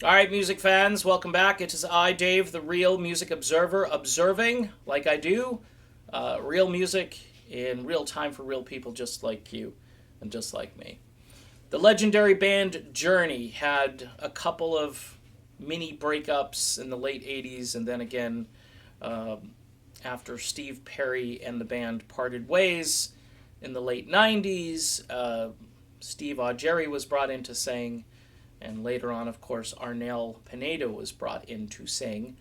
All right, music fans, welcome back. It is I, Dave, the real music observer, observing, like I do, real music in real time for real people just like you and just like me. The legendary band Journey had a couple of mini breakups in the late 80s, and then again after Steve Perry and the band parted ways in the late 90s. Steve Augeri was brought in to sing, and later on, of course, Arnel Pineda was brought in to sing.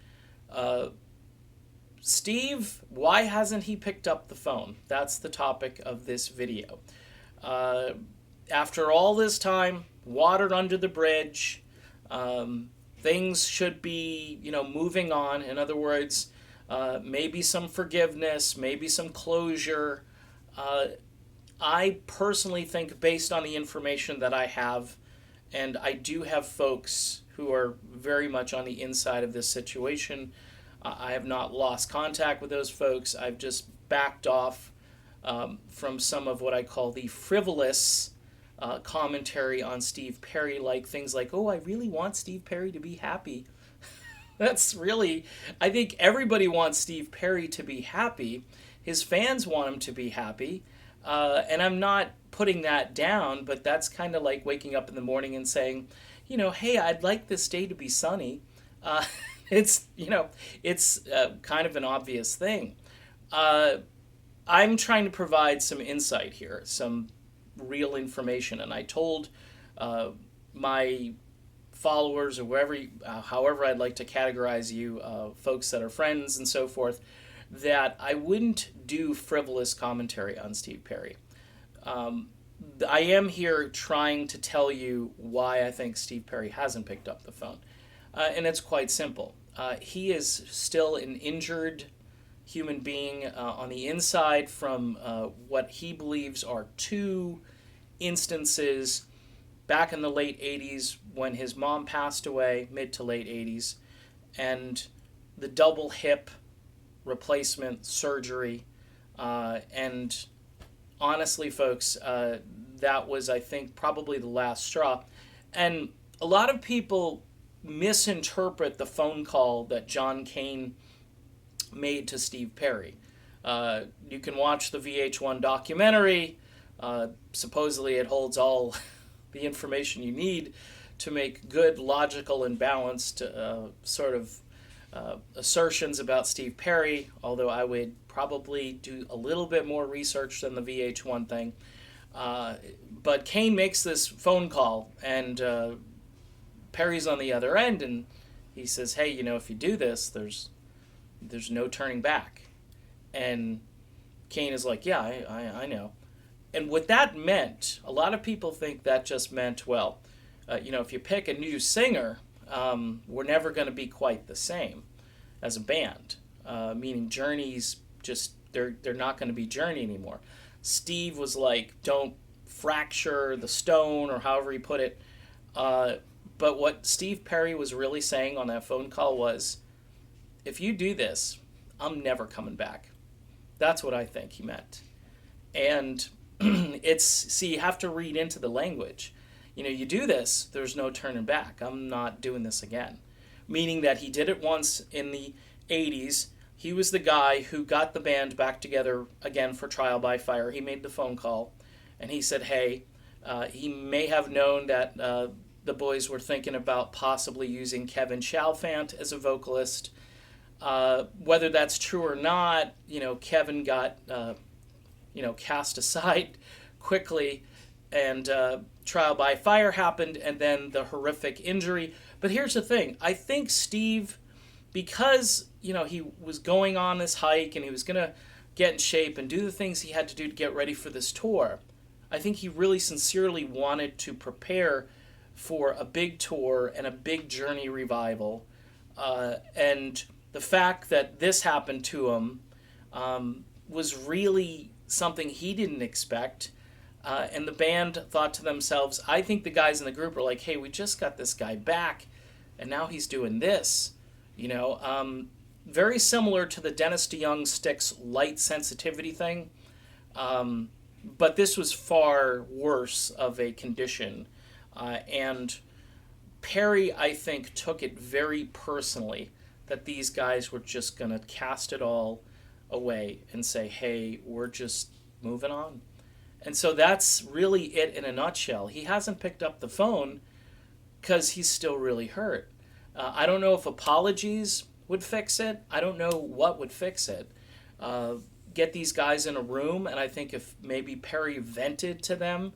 Uh, Steve, why hasn't he picked up the phone? That's the topic of this video. Uh, After all this time, water under the bridge, things should be, moving on. In other words, maybe some forgiveness, maybe some closure. Uh, I personally think, based on the information that I have, and I do have folks who are very much on the inside of this situation. I have not lost contact with those folks. I've just backed off from some of what I call the frivolous commentary on Steve Perry, like things like, oh, I really want Steve Perry to be happy. That's really, I think everybody wants Steve Perry to be happy. His fans want him to be happy. And I'm not putting that down, but that's kind of like waking up in the morning and saying, hey, I'd like this day to be sunny. Uh, it's, it's kind of an obvious thing. Uh, I'm trying to provide some insight here, some real information. And I told uh, my followers, or however I'd like to categorize you, folks that are friends and so forth, that I wouldn't do frivolous commentary on Steve Perry. Um, I am here trying to tell you why I think Steve Perry hasn't picked up the phone. And it's quite simple. He is still an injured human being on the inside from what he believes are two instances back in the late 80s when his mom passed away, mid to late 80s, and the double hip replacement surgery. And honestly, folks, that was, I think, probably the last straw. And a lot of people misinterpret the phone call that John Cain made to Steve Perry. You can watch the VH1 documentary. Supposedly, it holds all the information you need to make good, logical, and balanced sort of assertions about Steve Perry, although I would probably do a little bit more research than the VH1 thing. But Kane makes this phone call, and Perry's on the other end, and he says, "Hey, if you do this, there's no turning back." And Kane is like, "Yeah, I know." And what that meant, a lot of people think that just meant, well, if you pick a new singer, we're never going to be quite the same as a band. Meaning Journey's just they're not going to be Journey anymore. Steve was like, don't fracture the stone, or however he put it. But what Steve Perry was really saying on that phone call was, if you do this, I'm never coming back. That's what I think he meant. And you have to read into the language. You do this, there's no turning back. I'm not doing this again. Meaning that he did it once in the 80s. He was the guy who got the band back together again for Trial by Fire. He made the phone call, and he said, hey, he may have known that the boys were thinking about possibly using Kevin Chalfant as a vocalist. Whether that's true or not, Kevin got cast aside quickly, and Trial by Fire happened, and then the horrific injury. But here's the thing. I think Steve, because, he was going on this hike and he was going to get in shape and do the things he had to do to get ready for this tour, I think he really sincerely wanted to prepare for a big tour and a big Journey revival. And the fact that this happened to him was really something he didn't expect. And the band thought to themselves, I think the guys in the group are like, hey, we just got this guy back, and now he's doing this. Very similar to the Dennis DeYoung Styx light sensitivity thing. But this was far worse of a condition. And Perry, I think, took it very personally that these guys were just going to cast it all away and say, hey, we're just moving on. And so that's really it in a nutshell. He hasn't picked up the phone because he's still really hurt. I don't know if apologies would fix it. I don't know what would fix it. Get these guys in a room, and I think if maybe Perry vented to them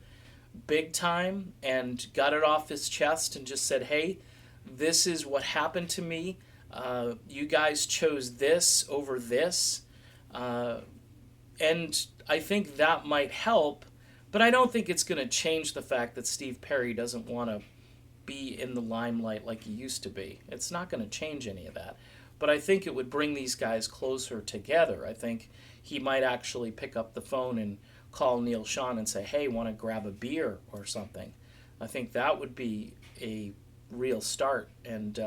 big time and got it off his chest and just said, hey, this is what happened to me. You guys chose this over this. And I think that might help, but I don't think it's going to change the fact that Steve Perry doesn't want to be in the limelight like he used to be. It's not going to change any of that. But I think it would bring these guys closer together. I think he might actually pick up the phone and call Neil Schon and say, hey, want to grab a beer or something. I think that would be a real start. And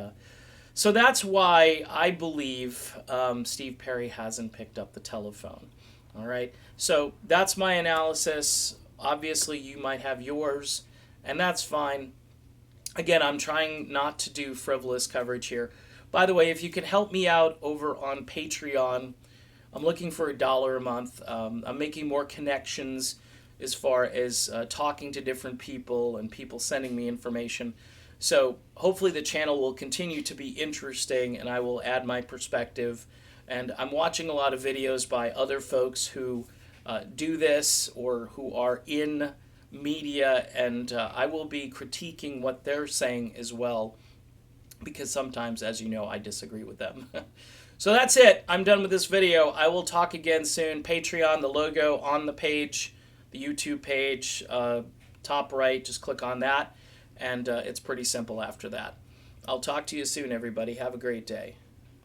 so that's why I believe Steve Perry hasn't picked up the telephone. All right. So that's my analysis. Obviously, you might have yours, and that's fine. Again, I'm trying not to do frivolous coverage here. By the way, if you could help me out over on Patreon, I'm looking for $1 a month. I'm making more connections as far as talking to different people and people sending me information. So hopefully the channel will continue to be interesting, and I will add my perspective. And I'm watching a lot of videos by other folks who do this or who are in media, and I will be critiquing what they're saying as well, because sometimes, as you know, I disagree with them. So that's it. I'm done with this video. I will talk again soon. Patreon, the logo on the page, the YouTube page, top right, just click on that, and it's pretty simple after that. I'll talk to you soon, everybody. Have a great day.